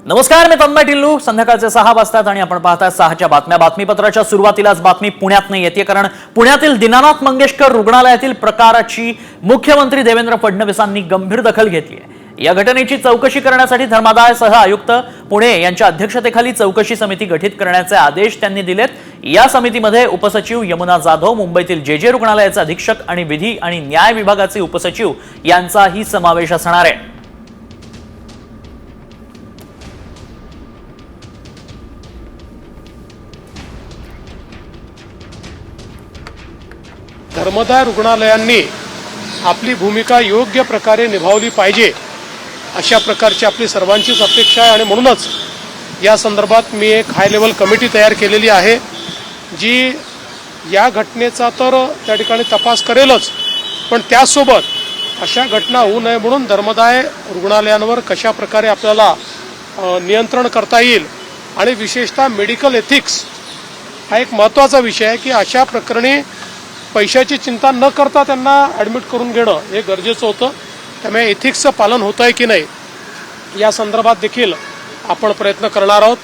नमस्कार, मी तन्मय टिल्लू. संध्याकाळचे 6 वाजतात आणि आपण पाहताय 6च्या बातम्या. बातमीपत्राच्या सुरुवातीलाच बातमी पुण्यातनं येते, कारण पुण्यातील दीनानाथ मंगेशकर रुग्णालयातील प्रकाराची मुख्यमंत्री देवेंद्र फडणवीसांनी गंभीर दखल घेतली आहे. या घटनेची चौकशी करण्यासाठी धर्मादाय सह आयुक्त पुणे यांच्या अध्यक्षतेखाली चौकशी समिती गठीत करण्याचे आदेश त्यांनी दिलेत. या समितीमध्ये उपसचिव यमुना जाधव, मुंबईतील जे रुग्णालयाचे अधीक्षक आणि विधी आणि न्याय विभागाचे उपसचिव यांचाही समावेश असणार आहे. धर्मादाय रुग्णालयांनी आपली भूमिका योग्य प्रकारे निभावली पाहिजे, अशा प्रकारची आपली सर्वांचीच अपेक्षा आहे. आणि म्हणूनच या संदर्भात मी एक हाय लेवल कमिटी तयार केलेली आहे, जी या घटनेचा तर त्या ठिकाणी तपास करेलच, पण त्याचसोबत अशा घटना होऊ नये म्हणून धर्मादाय रुग्णालयांवर कशा प्रकारे आपल्याला नियंत्रण करता येईल आणि विशेषतः मेडिकल एथिक्स हा एक महत्त्वाचा विषय आहे की अशा प्रकरणी पैशाची चिंता न करता त्यांना ॲडमिट करून घेणं हे गरजेचं होतं. त्यामुळे एथिक्सचं पालन होत आहे की नाही या संदर्भात देखील आपण प्रयत्न करणार आहोत.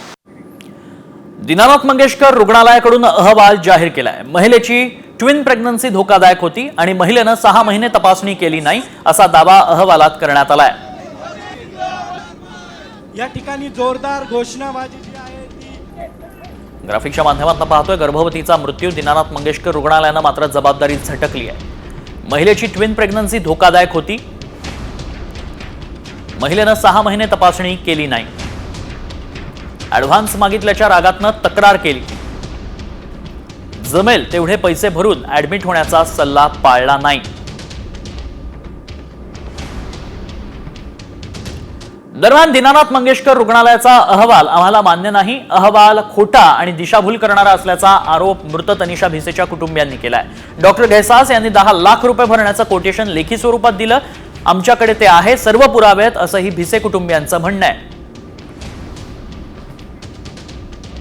दीनानाथ मंगेशकर रुग्णालयाकडून अहवाल जाहीर केलाय. महिलेची ट्विन प्रेग्नन्सी धोकादायक होती आणि महिलेनं 6 महिने तपासणी केली नाही, असा दावा अहवालात करण्यात आलाय. या ठिकाणी जोरदार घोषणाबाजी जी आहे ती ग्राफिकच्या माध्यमातून पाहतोय. गर्भवतीचा मृत्यू, दीनानाथ मंगेशकर रुग्णालयानं मात्र जबाबदारी झटकली आहे. महिलेची ट्विन प्रेग्नन्सी धोकादायक होती, महिलेनं 6 महिने तपासणी केली नाही, ऍडव्हान्स मागितल्याच्या रागातनं तक्रार केली, जमेल तेवढे पैसे भरून ऍडमिट होण्याचा सल्ला पाळला नाही. दरम्यान दीनानाथ मंगेशकर रुग्णालयाचा अहवाल आम्हाला मान्य नाही, अहवाल खोटा आणि दिशाभूल करणारा असल्याचा आरोप मृत तनिषा भिसेच्या कुटुंबियांनी केलाय. डॉक्टर घैसास यांनी 10 लाख रुपये भरण्याचं कोटेशन लेखी स्वरूपात दिलं. आमच्याकडे ते आहे, सर्व पुरावे आहेत, असंही भिसे कुटुंबियांचं म्हणणं आहे.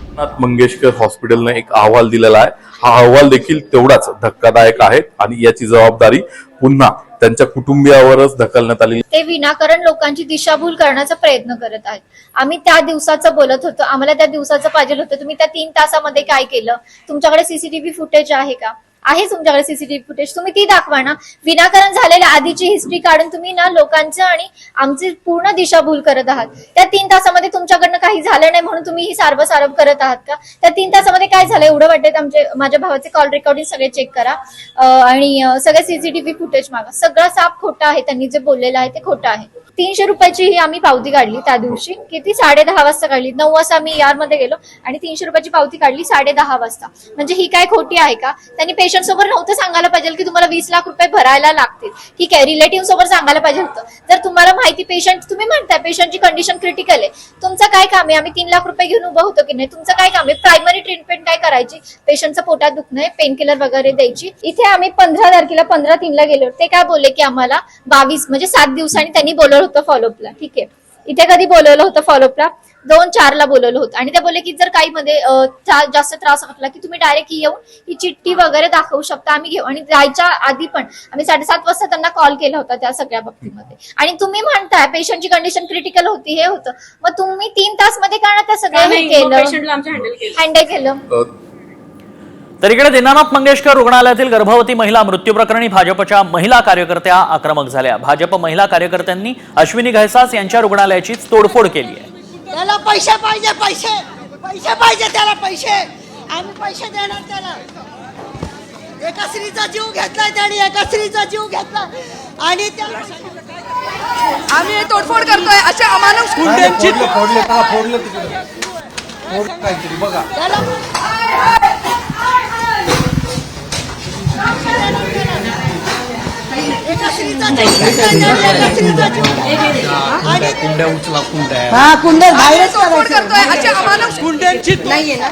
दीनानाथ मंगेशकर हॉस्पिटलने एक अहवाल दिलेला आहे. हा अहवाल देखील तेवढाच धक्कादायक आहे आणि याची जबाबदारी पुन्हा त्यांच्या कुटुंबियावरच ढकलण्यात आली. ते विनाकारण लोकांची दिशाभूल करण्याचा प्रयत्न करत आहेत. आम्ही त्या दिवसाचं बोलत होतो, आम्हाला त्या दिवसाचं पाहिजे होतं. तुम्ही त्या 3 तासामध्ये काय केलं? तुमच्याकडे सीसीटीव्ही फुटेज आहे का? आहे तुमच्याकडे सीसीटीव्ही फुटेज, तुम्ही ती दाखवा ना. विनाकारण झालेल्या आधीची हिस्ट्री काढून तुम्ही ना लोकांचं आणि आमची पूर्ण दिशाभूल करत आहात. त्या 3 तासामध्ये तुमच्याकडनं काही झालं नाही म्हणून तुम्ही ही सारभ करत आहात का? त्या 3 तासामध्ये काय झालं एवढं वाटतं? माझ्या भावाचे कॉल रेकॉर्डिंग सगळे चेक करा आणि सगळे सीसीटीव्ही फुटेज मागा. सगळं साफ खोटं आहे. त्यांनी जे बोललेलं आहे ते खोटं आहे. 300 रुपयाची ही आम्ही पावती काढली त्या दिवशी. किती? 10:30 वाजता काढली. 9 वाजता आम्ही यारमध्ये गेलो आणि 300 रुपयाची पावती काढली 10:30 वाजता. म्हणजे ही काय खोटी आहे का? त्यांनी पेशंट सोबत नव्हतं सांगायला पाहिजे की तुम्हाला 20 लाख रुपये भरायला लागतील. ठीक आहे, रिलेटिव्ह सोबत सांगायला पाहिजे होतं. जर तुम्हाला माहिती पेशंट, तुम्ही म्हणताय पेशंटची कंडिशन क्रिटिकल आहे, तुमचं काय काम आहे? आम्ही 3 लाख रुपये घेऊन उभं होतो की नाही? तुमचं काय काम आहे? प्रायमरी ट्रीटमेंट काय करायची? पेशंटचं पोटात दुखणं आहे, पेन किलर वगैरे द्यायची. इथे आम्ही 15 तारखेला 15/3 गेलो. ते काय बोलले की आम्हाला 22 म्हणजे 7 दिवसांनी त्यांनी बोलवलं होतं फॉलोअपला. ठीक आहे, इथे कधी बोलवलं होतं फॉलोअपला? 2-4 बोलवलं होतं. आणि ते बोलले की जर काही मध्ये जास्त त्रास वाटला की तुम्ही डायरेक्ट येऊन ही चिठ्ठी वगैरे दाखवू शकता, आम्ही घेऊ. आणि जायच्या आधी पण आम्ही 7:30 वाजता त्यांना कॉल केला होता त्या सगळ्या बाबतीमध्ये. आणि तुम्ही म्हणताय पेशंटची कंडिशन क्रिटिकल होती, हे होतं, मग तुम्ही 3 तास मध्ये का त्या सगळं हँडल केलं? तर इकडे दीनानाथ मंगेशकर रुग्णालयातील गर्भवती महिला मृत्यू प्रकरणी भाजपच्या महिला कार्यकर्त्या आक्रमक झाल्या. भाजप महिला कार्यकर्त्यांनी अश्विनी घैसास यांच्या रुग्णालयाची तोडफोड केली आहे. त्याला पैसे पाहिजे, पैसे पाहिजे, त्याला पैसे. आम्ही पैसे देणार त्याला. एका स्त्रीचा जीव घेतलाय त्याने, एका स्त्रीचा जीव घेतला आणि आम्ही तोडफोड करतोय अशा अमानुष गुंड्यांची बघा एका स्त्रीचा जीव तोडफोड करतोय अशा अमानुष गुंड्यांची नाहीये ना.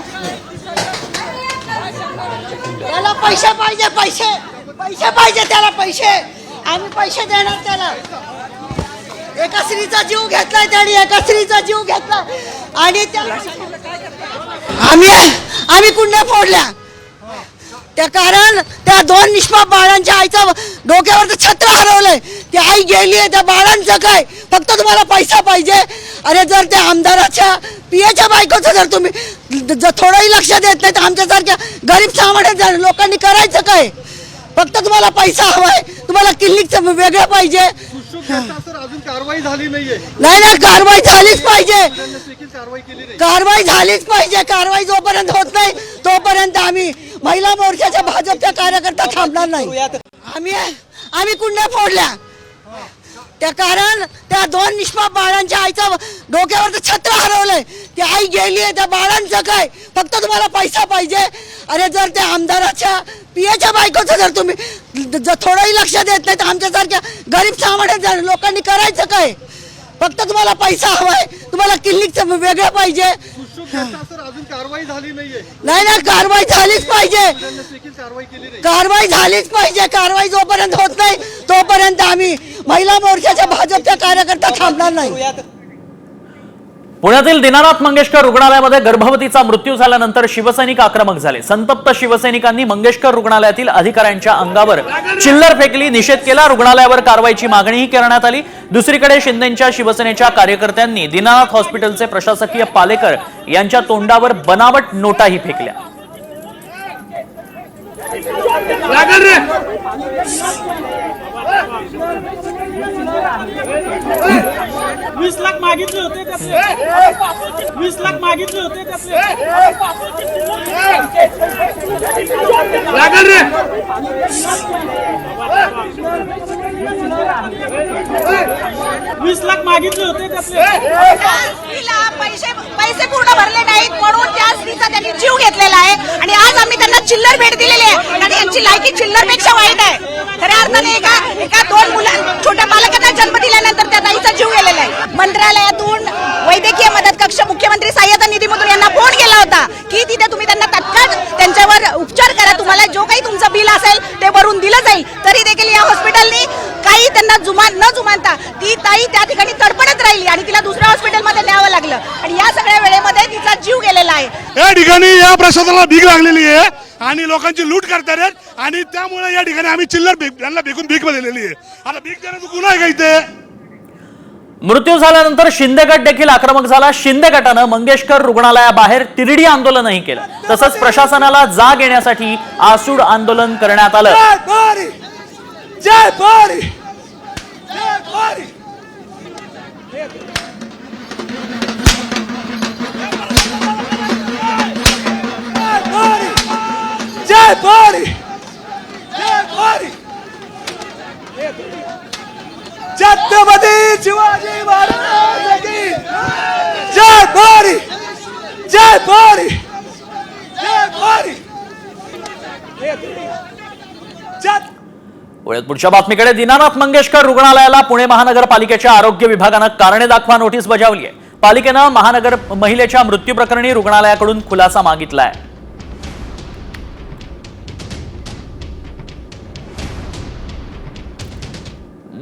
त्याला पैसे पाहिजे, पैसे पाहिजे, त्याला पैसे. आम्ही पैसे देणार त्याला. एका स्त्रीचा जीव घेतलाय त्याने, एका स्त्रीचा जीव घेतला आणि आम्ही कुंड्या फोडल्या. त्या कारण त्या 2 निष्पाप बाळांच्या आईचा डोक्यावरचं छत्र हरवलंय. ती आई गेली आहे, त्या बाळांचं काय? फक्त तुम्हाला पैसा पाहिजे अरे जर त्या आमदाराच्या पियाच्या बायकोचं जर तुम्ही थोडंही लक्ष देत नाही तर आमच्यासारख्या गरीब सामान्य लोकांनी करायचं काय? फक्त तुम्हाला पैसा हवाय, तुम्हाला क्लिनिकचं वेगळं पाहिजे. अजून कारवाई झाली नाहीये. नाही ना, कारवाई झालीच पाहिजे. कारवाई केली नाही. कारवाई झालीच पाहिजे. कारवाई जोपर्यंत होत नाही तोपर्यंत आम्ही महिला मोर्चाच्या भाजपच्या कार्यकर्ता थांबणार नाही. आम्ही कुंड्या फोडल्या त्या कारण त्या 2 निष्पाप बाळांच्या आईचा डोक्यावरचं छत्र हरवलंय. ती आई गेलीये, त्या बाळांचं काय? फक्त तुम्हाला पैसा पाहिजे. अरे जर त्या आमदाराच्या पियाच्या बायकोचं जर तुम्ही थोडंही लक्ष देत नाही तर आमच्यासारख्या गरीब सामान्य लोकांनी करायचं काय? फक्त तुम्हाला पैसा हवाय, तुम्हाला क्लिनिकचं वेगळं पाहिजे. अजून कारवाई झाली नाहीये. नाही ना, कारवाई झालीच पाहिजे. कारवाई केली नाही. कारवाई झालीच पाहिजे. कारवाई जोपर्यंत होत नाही तोपर्यंत आम्ही महिला मोर्चाच्या भाजपच्या कार्यकर्ता थांबणार नाही. पुण्यातील दीनानाथ मंगेशकर रुग्णालयामध्ये गर्भवतीचा मृत्यू झाल्यानंतर शिवसैनिक आक्रमक झाले. संतप्त शिवसैनिकांनी मंगेशकर रुग्णालयातील अधिकाऱ्यांच्या अंगावर चिल्लर फेकली, निषेध केला. रुग्णालयावर कारवाईची मागणीही करण्यात आली. दुसरीकडे शिंदेच्या शिवसेनेच्या कार्यकर्त्यांनी दीनानाथ हॉस्पिटलचे प्रशासकीय पालेकर यांच्या तोंडावर बनावट नोटाही फेकल्या. 20 लाख मागितले होते त्याचे. 20 लाख मागितले होते त्याचे. 20 लाख मागितले होते त्याचे. पैसे पूर्ण भरले नाहीत म्हणून त्या स्त्रीचा त्यांनी जीव घेतलेला आहे आणि आज आम्ही त्यांना चिल्लर भेट दिलेली आहे आणि यांची लायकी चिल्लरपेक्षा वाईट आहे. खऱ्या अर्थाने एका 2 छोट्या बालकांना जन्म दिल्यानंतर त्या ताईचा जीव गेलेला आहे. मंत्रालयातून वैद्यकीय मदत कक्ष मुख्यमंत्री सहाय्यता निधीमधून यांना फोन केला होता की तिथे तुम्ही त्यांना तात्काळ त्यांच्यावर उपचार करा, तुम्हाला जो काही तुमचं बिल असेल ते भरून दिलं जाईल. तरी देखील या हॉस्पिटलनी काही त्यांना न जुमानता ती ताई त्या ठिकाणी तडपडत राहिली आणि तिला दुसऱ्या हॉस्पिटलमध्ये न्यावं लागलं आणि या सगळ्या वेळेमध्ये तिचा जीव गेलेला आहे. या ठिकाणी या प्रशासनाला भीक लागलेली आहे आणि लोकांची लूट करतात आणि त्यामुळे या ठिकाणी आम्ही चिल्लर त्यांना भेकून भीक दिलेली आहे. आता भीक देण्याचं गुन्हा आहे का इथे? मृत्यू झाल्यानंतर शिंदे गट देखील आक्रमक झाला. शिंदे गटानं मंगेशकर रुग्णालयाबाहेर तिरडी आंदोलनही केलं. तसंच प्रशासनाला जाग येण्यासाठी आसूड आंदोलन करण्यात आलं. जय भवानी. जय भवानी. जय भवानी. जय भवानी. छत्रपती शिवाजी महाराज की जय भवानी. जय भवानी. जय भवानी. पुढच्या बातमीकडे. दीनानाथ मंगेशकर रुग्णालयाला पुणे महानगरपालिकेच्या आरोग्य विभागानं कारणे दाखवा नोटीस बजावली आहे. पालिकेनं महानगर महिलेच्या मृत्यू प्रकरणी रुग्णालयाकडून खुलासा मागितलाय.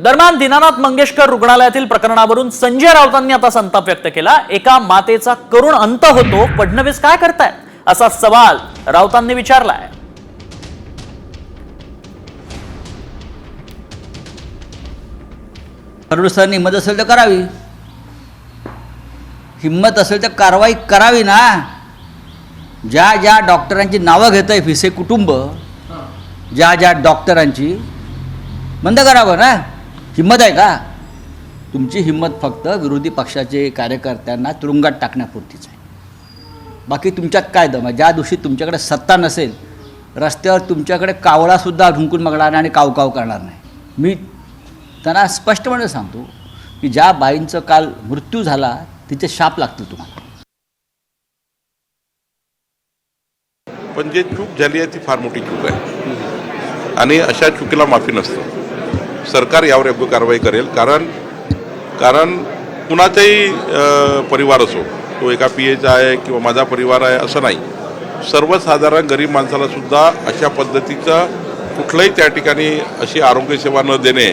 दरम्यान दीनानाथ मंगेशकर रुग्णालयातील प्रकरणावरून संजय राऊतांनी आता संताप व्यक्त केला. एका मातेचा करुण अंत होतो, फडणवीस काय करतायत असा सवाल राऊतांनी विचारलाय. फडणवीसांनी हिंमत असेल तर करावी, हिंमत असेल तर कारवाई करावी ना. ज्या ज्या डॉक्टरांची नावं घेत आहे फिसे कुटुंब, ज्या ज्या डॉक्टरांची, बंद करावं ना. हिंमत आहे का तुमची? हिंमत फक्त विरोधी पक्षाचे कार्यकर्त्यांना तुरुंगात टाकण्यापुरतीच आहे. बाकी तुमच्यात काय दम आहे? ज्या दिवशी तुमच्याकडे सत्ता नसेल रस्त्यावर तुमच्याकडे कावळासुद्धा झुंकून बघणार नाही आणि कावकाव करणार नाही. मी त्यांना स्पष्टपणे सांगतो की ज्या बाईंचं काल मृत्यू झाला तिचे शाप लागतील तुम्हाला. पण जे चूक झाली आहे ती फार मोठी चूक आहे आणि अशा चुकीला माफी नसतं. सरकार यावर योग्य कारवाई करेल. कारण कुणाचाही परिवार असो, तो एका पीएचा आहे किंवा माझा परिवार आहे असं नाही. सर्वसाधारण गरीब माणसाला सुद्धा अशा पद्धतीचं कुठलंही त्या ठिकाणी अशी आरोग्यसेवा न देणे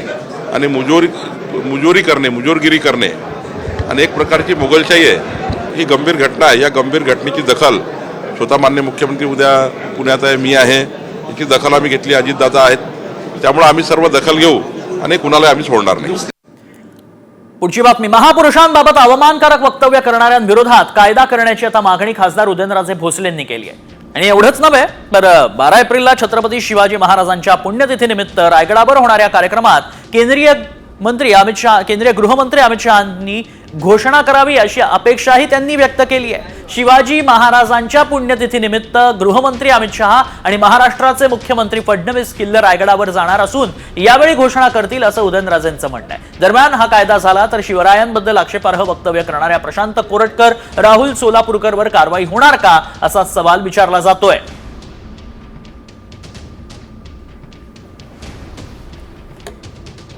आणि मुजोरगिरी करणे आणि एक प्रकारची मोगलशाही आहे. ही गंभीर घटना आहे. या गंभीर घटनेची दखल स्वतः माननीय मुख्यमंत्री उद्या पुण्यात आहे, मी आहे, याची दखल आम्ही घेतली, अजितदादा आहेत. त्यामुळे आम्ही सर्व दखल घेऊ आणि कुणाला आम्ही सोडणार नाही. पुढची बातमी. महापुरुषांबाबत अवमानकारक वक्तव्य करणाऱ्यांविरोधात कायदा करण्याची आता मागणी खासदार उदयनराजे भोसलेंनी केली आहे. आणि एवढंच नव्हे तर 12 एप्रिलला छत्रपती शिवाजी महाराजांच्या पुण्यतिथीनिमित्त रायगडावर होणाऱ्या कार्यक्रमात केंद्रीय गृहमंत्री अमित शहांनी घोषणा करावी अशी अपेक्षाही त्यांनी व्यक्त केली आहे. शिवाजी महाराजांच्या पुण्यतिथीनिमित्त गृहमंत्री अमित शहा आणि महाराष्ट्राचे मुख्यमंत्री फडणवीस किल्ले रायगडावर जाणार असून यावेळी घोषणा करतील असं उदयनराजेंचं म्हणणं आहे. दरम्यान हा कायदा झाला तर शिवरायांबद्दल आक्षेपार्ह वक्तव्य करणाऱ्या प्रशांत कोरटकर, राहुल सोलापूरकरवर कारवाई होणार का असा सवाल विचारला जातोय.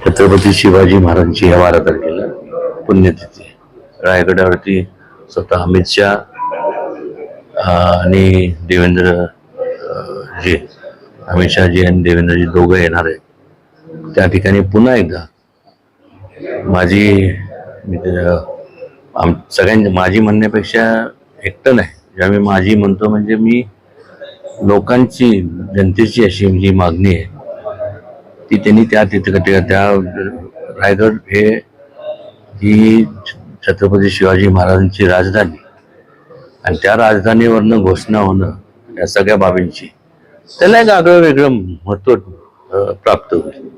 छत्रपती शिवाजी महाराजांची 12 तारखेला पुण्यतिथी रायगडावरती स्वतः अमित शहा आणि अमित शहाजी आणि देवेंद्रजी दोघं येणार आहेत. त्या ठिकाणी पुन्हा एकदा माझी म्हणण्यापेक्षा एकटं नाही, जेव्हा मी माझी म्हणतो म्हणजे मी लोकांची, जनतेची अशी जी मागणी आहे ती त्यांनी त्या रायगड ही छत्रपती शिवाजी महाराजांची राजधानी आणि त्या राजधानीवरनं घोषणा होणं या सगळ्या बाबींची त्याला एक आगळं वेगळं महत्व प्राप्त होईल.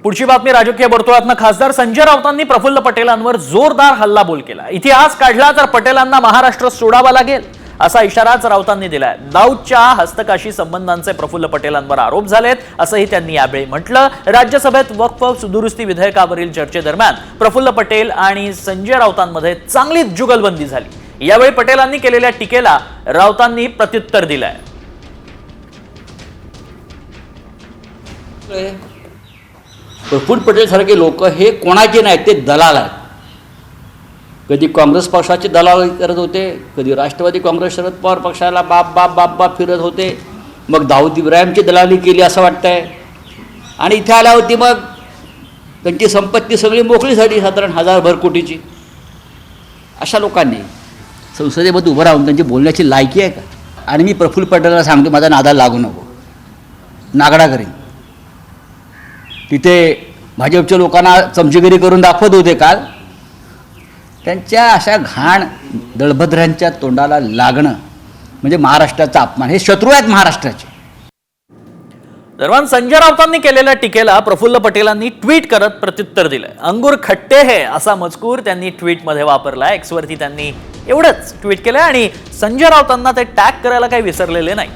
पुढची बातमी. राजकीय वर्तुळातनं खासदार संजय राऊतांनी प्रफुल्ल पटेलांवर जोरदार हल्लाबोल केला. इतिहास काढला तर पटेलांना महाराष्ट्र सोडावा लागेल असा इशाराच राऊतांनी दिलाय. दाऊदच्या हस्तकाशी संबंधांचे प्रफुल्ल पटेलांवर आरोप झालेत असंही त्यांनी यावेळी म्हटलं. राज्यसभेत वक्फ दुरुस्ती विधेयकावरील चर्चेदरम्यान प्रफुल्ल पटेल आणि संजय राऊतांमध्ये चांगलीच जुगलबंदी झाली. यावेळी पटेलांनी केलेल्या टीकेला राऊतांनी प्रत्युत्तर दिलंय. प्रफुल्ल पटेल सारखे लोक हे कोणाचे नाहीत, ते दलाल आहेत. कधी काँग्रेस पक्षाचे दलाल करत होते, कधी राष्ट्रवादी काँग्रेस शरद पवार पक्षाला बाप बाप बाप बाप फिरत होते, मग दाऊद इब्राहिमची दलाली केली असं वाटतंय. आणि इथे आल्या होती मग त्यांची संपत्ती सगळी मोकळी झाली, साधारण 1000 कोटीची. अशा लोकांनी संसदेमध्ये उभं राहून त्यांची बोलण्याची लायकी आहे का? आणि मी प्रफुल्ल पटेलला सांगतो, माझा नादाला लागू नको, नागडा करीन. तिथे भाजपच्या लोकांना चमचेगिरी करून दाखवत होते काल. त्यांच्या अशा घाण दळभद्रांच्या तोंडाला लागणं म्हणजे महाराष्ट्राचा अपमान. हे शत्रू आहेत महाराष्ट्राचे. दरम्यान संजय राऊतांनी केलेल्या टीकेला प्रफुल्ल पटेलांनी ट्विट करत प्रत्युत्तर दिलंय. अंगूर खट्टे है असा मजकूर त्यांनी ट्विटमध्ये वापरलाय. एक्सवरती त्यांनी एवढंच ट्विट केलंय आणि संजय राऊतांना ते टॅग करायला काही विसरलेले नाही.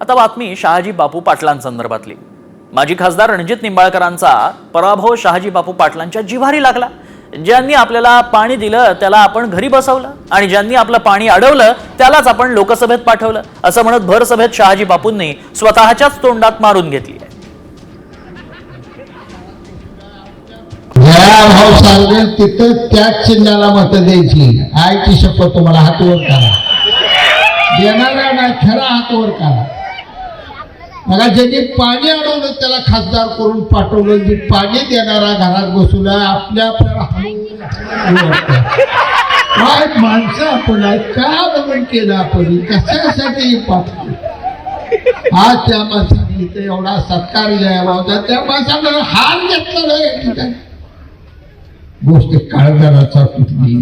आता बातमी शहाजी बापू पाटलांसंदर्भातली. माजी खासदार रणजित निंबाळकरांचा पराभव शहाजी बापू पाटलांच्या जिव्हारी लागला. ज्यांनी आपल्याला पाणी दिलं त्याला आपण घरी बसवलं आणि ज्यांनी आपलं पाणी अडवलं त्यालाच आपण लोकसभेत पाठवलं असं म्हणत भरसभेत शहाजी बापूंनी स्वतःच्याच तोंडात मारून घेतली. भाऊ सांगेल तिथं त्याच चिन्हाला मत द्यायची. आईची शपथ तुम्हाला हात वर करा, देणारा नाही खरा हात वर करा. मला ज्यांनी पाणी अडवलं त्याला खासदार करून पाठवलं, जे पाणी देणारा घरात बसवला आपल्या काय माणसं आपण का बघून केलं आपण कशासाठी पाठवलं. आज त्या माणसाने इथे एवढा सत्कार घ्यावा होता, त्या माणसाला हात घेतला नाही. गोष्ट काळजाचा कुठली.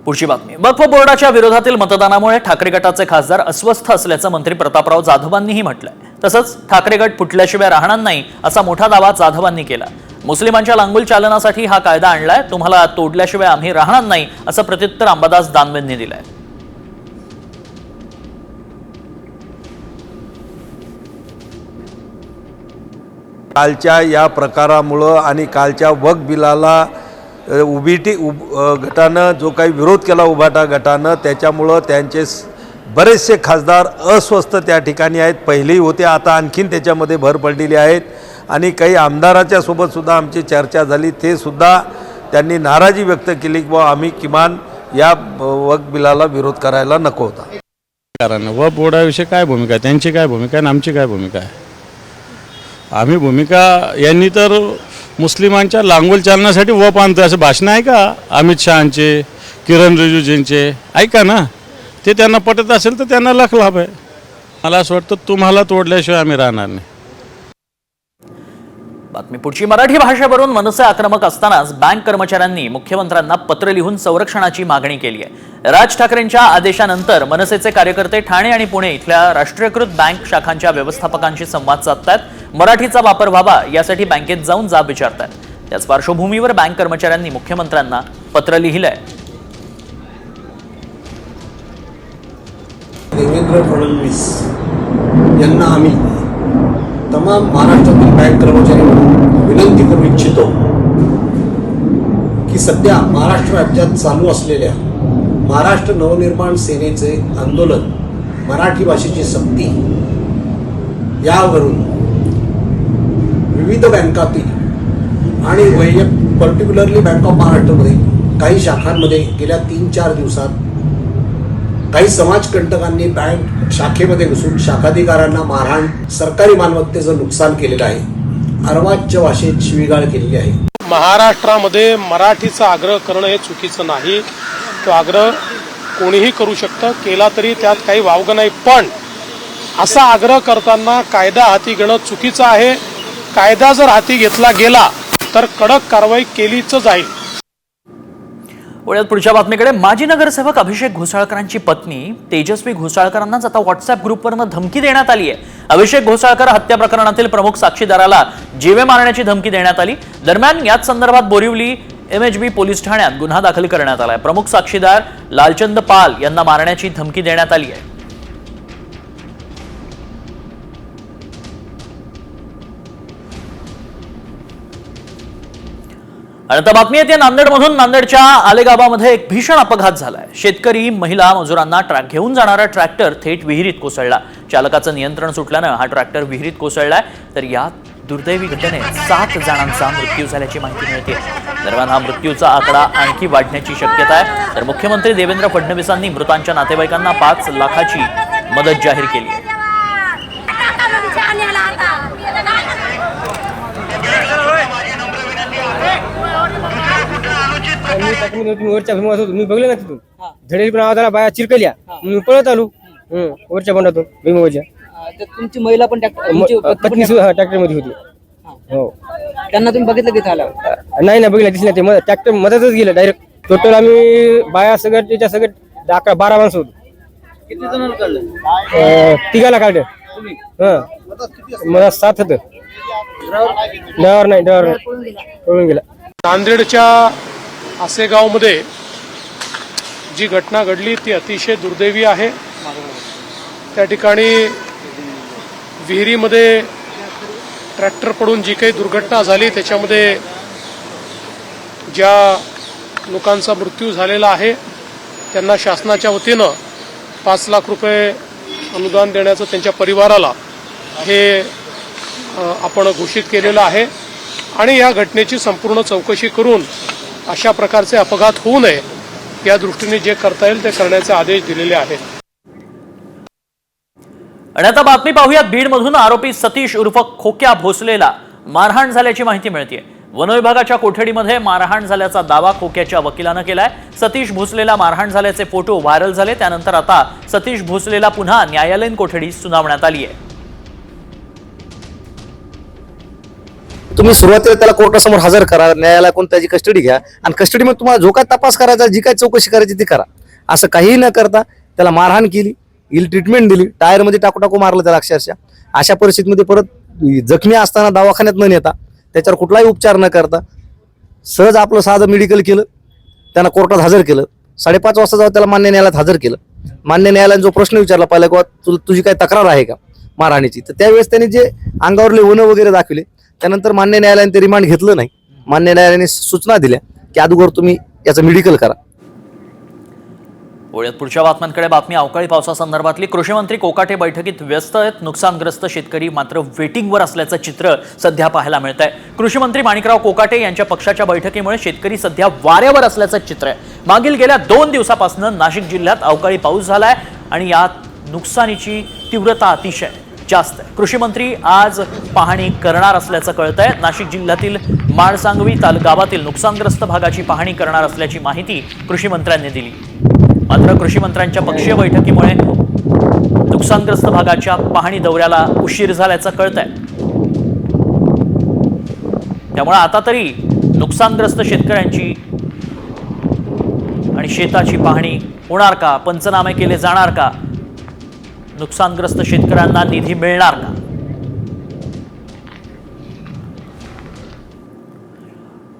पुढची बातमी. वक्फ बोर्डाच्या विरोधातील मतदानामुळे ठाकरे गटाचे खासदार अस्वस्थ असल्याचं मंत्री प्रतापराव जाधवांनीही म्हटलंय. तसंच ठाकरे गट फुटल्याशिवाय राहणार नाही असा मोठा दावा जाधवांनी केला. मुस्लिमांच्या लांगुल चालनासाठी हा कायदा आणलाय, तुम्हाला तोडल्याशिवाय आम्ही राहणार नाही असं प्रत्युत्तर अंबादास दानवेंनी दिलंय. कालच्या या प्रकारामुळं आणि कालच्या वक्फ बिलाला गटानं जो काही विरोध केला उभाटा गटानं, त्याच्यामुळं त्यांचे बरेचसे खासदार अस्वस्थ त्या ठिकाणी आहेत. पहिलेही होते, आता आणखीन त्याच्यामध्ये भर पडलेली आहेत. आणि काही आमदाराच्या सोबतसुद्धा आमची चर्चा झाली, ते सुद्धा त्यांनी नाराजी व्यक्त केली की बाबा आम्ही किमान या वक्फ बिलाला विरोध करायला नको होता. कारण वक्फ बोर्डाविषयी काय भूमिका आहे, त्यांची काय भूमिका आहे आणि आमची काय भूमिका आहे. आम्ही भूमिका यांनी तर मुस्लिमांच्या लांगोल चालण्यासाठी वप आणतं असं भाषण आहे का अमित शहाचे, किरण रिजिजूंचे? ऐका ना, ते त्यांना पटत असेल तर त्यांना लाख लाभ आहे. मला असं वाटतं तुम्हाला तोडल्याशिवाय आम्ही राहणार नाही. बातमी पुढची. मराठी भाषेवरून मनसे आक्रमक असतानाच बँक कर्मचाऱ्यांनी मुख्यमंत्र्यांना पत्र लिहून संरक्षणाची मागणी केली आहे. राज ठाकरेंच्या आदेशानंतर मनसेचे कार्यकर्ते ठाणे आणि पुणे इथल्या राष्ट्रीयकृत बँक शाखांच्या व्यवस्थापकांशी संवाद साधतायत. मराठीचा वापर व्हावा यासाठी बँकेत जाऊन जाब विचारतायत. त्याच पार्श्वभूमीवर बँक कर्मचाऱ्यांनी मुख्यमंत्र्यांना पत्र लिहिलंय. देवेंद्र फडणवीस यांना आम्ही तमाम महाराष्ट्रातील बँक कर्मचारी म्हणून विनंती करू इच्छितो की सध्या महाराष्ट्र राज्यात चालू असलेल्या महाराष्ट्र नवनिर्माण सेनेचे आंदोलन, मराठी भाषेची सक्ती यावरून विविध बँकातील आणि पर्टिक्युलरली बँक ऑफ महाराष्ट्रमध्ये काही शाखांमध्ये गेल्या 3-4 दिवसात काही समाजकंटकांनी बँक शाखेमध्ये घुसून शाखाधिकाऱ्यांना मारहाण, सरकारी मालमत्तेचं नुकसान केलेलं आहे, अर्वाच्य भाषेत शिवीगाळ केलेली आहे. महाराष्ट्रामध्ये मराठीचा आग्रह करणं हे चुकीचं नाही. तो आग्रह कोणीही करू शकतं, केला तरी त्यात काही वावगं नाही. पण असा आग्रह करताना कायदा हाती घेणं चुकीचं आहे. कायदा जर हाती घेतला गेला तर कडक कारवाई केलीच जाईल. वळ्यात पुढच्या बातमीकडे. माजी नगरसेवक अभिषेक घोसाळकरांची पत्नी तेजस्वी घोसाळकरांनाच आता व्हॉट्सअप ग्रुपवरनं धमकी देण्यात आली आहे. अभिषेक घोसाळकर हत्या प्रकरणातील प्रमुख साक्षीदाराला जीवे मारण्याची धमकी देण्यात आली. दरम्यान याच संदर्भात बोरिवली MHB पोलीस ठाण्यात गुन्हा दाखल करण्यात आलाय. प्रमुख साक्षीदार लालचंद पाल यांना मारण्याची धमकी देण्यात आली आहे. आणि आता बातमी येते नांदेडमधून. नांदेडच्या आलेगावामध्ये एक भीषण अपघात झालाय. शेतकरी महिला मजुरांना घेऊन जाणारा ट्रॅक्टर थेट विहिरीत कोसळला. चालकाचं नियंत्रण सुटल्यानं हा ट्रॅक्टर विहिरीत कोसळलाय. तर या दुर्दैवी घटनेत 7 जणांचा मृत्यू झाल्याची माहिती मिळते. दरम्यान हा मृत्यूचा आकडा आणखी वाढण्याची शक्यता आहे. तर मुख्यमंत्री देवेंद्र फडणवीसांनी मृतांच्या नातेवाईकांना 5 लाखाची मदत जाहीर केली आहे. वरच्या भीमात होतो मी बघलं ना तिथून धडेल पण आवाजाला बाया चिरकल्या मी पळत आलो वरच्या बंडातून भीमावरच्या. तुमची महिला पण पत्नी ट्रॅक्टर मध्ये होती. हो, त्यांना तुम्ही बघितलं की झालं? नाही ना बघितलं, दिसलं ते ट्रॅक्टर मधातच गेलं डायरेक्ट. टोटल आम्ही बाया सगळं त्याच्या सगळं 11-12 माणसं होतो. किती जणांना काढलं? 3 काढलं. मला 7 होतं. ड्रायव्हर नाही पळून गेला. नांदेडच्या आसेगावमध्ये जी घटना घडली ती अतिशय दुर्दैवी आहे. त्या ठिकाणी विहिरीमध्ये ट्रॅक्टर पडून जी काही दुर्घटना झाली त्याच्यामध्ये ज्या लोकांचा मृत्यू झालेला आहे त्यांना शासनाच्या वतीनं 5 लाख रुपये अनुदान देण्याचं त्यांच्या परिवाराला हे आपण घोषित केलेलं आहे. आणि या घटनेची संपूर्ण चौकशी करून अशा प्रकारचे अपघात होऊ नये या दृष्टीने जे करता येईल ते करण्याचे आदेश दिलेले आहेत. आणि आता बातमी पाहूयात. बीडमधून आरोपी सतीश उर्फ खोक्या भोसलेला मारहाण झाल्याची माहिती मिळते. वनविभागाच्या कोठडीमध्ये मारहाण झाल्याचा दावा खोक्याच्या वकिलानं केलाय. सतीश भोसलेला मारहाण झाल्याचे फोटो व्हायरल झाले. त्यानंतर आता सतीश भोसलेला पुन्हा न्यायालयीन कोठडीत सुनावण्यात आली आहे. तुम्ही सुरुवातीला त्याला कोर्टासमोर हजर करा, न्यायालयाकडून त्याची कस्टडी घ्या आणि कस्टडीमध्ये तुम्हाला जो काय तपास करायचा, जी काय चौकशी करायची ती करा. असं काहीही न करता त्याला मारहाण केली, इल ट्रीटमेंट दिली, टायरमध्ये टाकू मारलं त्याला अक्षरशः. अशा परिस्थितीमध्ये परत जखमी असताना दवाखान्यात न नेता, त्याच्यावर कुठलाही उपचार न करता सहज आपलं साधं मेडिकल केलं, त्यांना कोर्टात हजर केलं. 5:30 वाजता जाऊन त्याला मान्य न्यायालयात हजर केलं. मान्य न्यायालयाने जो प्रश्न विचारला पहिला किंवा तुझी काय तक्रार आहे का मारहाणीची, तर त्यावेळेस त्यांनी जे अंगावरले वनं वगैरे दाखवले. त्यानंतर मान्य न्यायालयाने ते रिमांड घेतलं नाही. मान्य न्यायालयाने सूचना दिल्या की अगोदर तुम्ही याचं मेडिकल करा. वळ्यात पुढच्या बातम्यांकडे. बातमी अवकाळी पावसासंदर्भातली. कृषी मंत्री कोकाटे बैठकीत व्यस्त आहेत. नुकसानग्रस्त शेतकरी मात्र वेटिंगवर असल्याचं चित्र सध्या पाहायला मिळत आहे. कृषी मंत्री माणिकराव कोकाटे यांच्या पक्षाच्या बैठकीमुळे शेतकरी सध्या वाऱ्यावर असल्याचं चित्र आहे. मागील गेल्या 2 दिवसापासून नाशिक जिल्ह्यात अवकाळी पाऊस झालाय आणि यात नुकसानीची तीव्रता अतिशय. जास्त आहे. कृषी मंत्री आज पाहणी करणार असल्याचं कळतंय. नाशिक जिल्ह्यातील माळसांगवी गावातील नुकसानग्रस्त भागाची पाहणी करणार असल्याची माहिती कृषी मंत्र्यांनी दिली. मात्र कृषी मंत्र्यांच्या पक्षीय बैठकीमुळे नुकसानग्रस्त भागाच्या पाहणी दौऱ्याला उशीर झाल्याचं कळतंय. त्यामुळे आता तरी नुकसानग्रस्त शेतकऱ्यांची आणि शेताची पाहणी होणार का? पंचनामे केले जाणार का? नुकसानग्रस्त शेतकऱ्यांना निधी मिळणार का?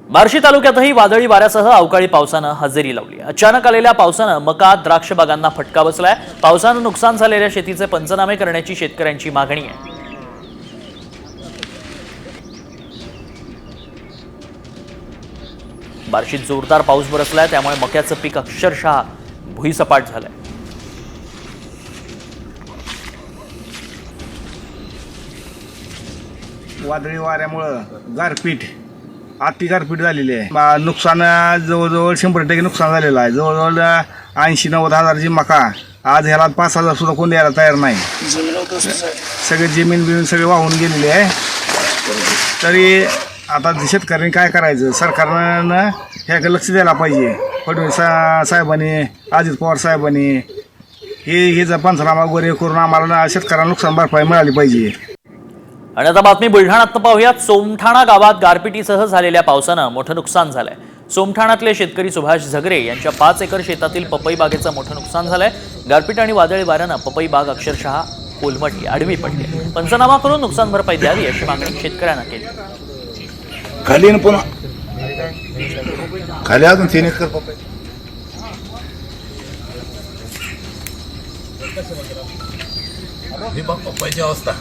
बार्शी तालुक्यातही वादळी वाऱ्यासह अवकाळी पावसानं हजेरी लावली. अचानक आलेल्या पावसानं मका, द्राक्ष बागांना फटका बसलाय. पावसानं नुकसान झालेल्या शेतीचे पंचनामे करण्याची शेतकऱ्यांची मागणी आहे. बार्शीत जोरदार पाऊस बरसलाय, त्यामुळे मक्याचं पीक अक्षरशः भुईसपाट झालंय. वादळी वाऱ्यामुळं गारपीट अति गारपीट झालेली आहे. नुकसान जवळजवळ 100% नुकसान झालेलं आहे. जवळजवळ 80-90 हजारची मका आज ह्याला 5,000 सुद्धा कोण द्यायला तयार नाही. सगळे जमीन बिमीन सगळे वाहून गेलेले आहे. तरी आता शेतकऱ्यांनी काय करायचं? सरकारनं ह्याकडे लक्ष द्यायला पाहिजे. फडणवीस साहेबांनी, अजित पवार साहेबांनी हे जर पंचनामा वगैरे करून आम्हाला शेतकऱ्यांना नुकसान भरपाई मिळाली पाहिजे. आणि आता बातमी बुलढाण्यात पाहूयात. सोमठाणा गावात गारपिटीसह झालेल्या पावसानं मोठं नुकसान झालंय. सोमठाण्यातले शेतकरी सुभाष झगरे यांच्या 5 एकर शेतातील पपई बागेचं मोठं नुकसान झालंय. गारपीट आणि वादळी वाऱ्यानं पपई बाग अक्षरशः कोलमडली, आडवी पडली. पंचनामा करून नुकसान भरपाई द्यावी अशी मागणी शेतकऱ्यांना केली. खाली पुन्हा खाली अजून 3 एकर पपई. ही बघ पपईची अवस्था.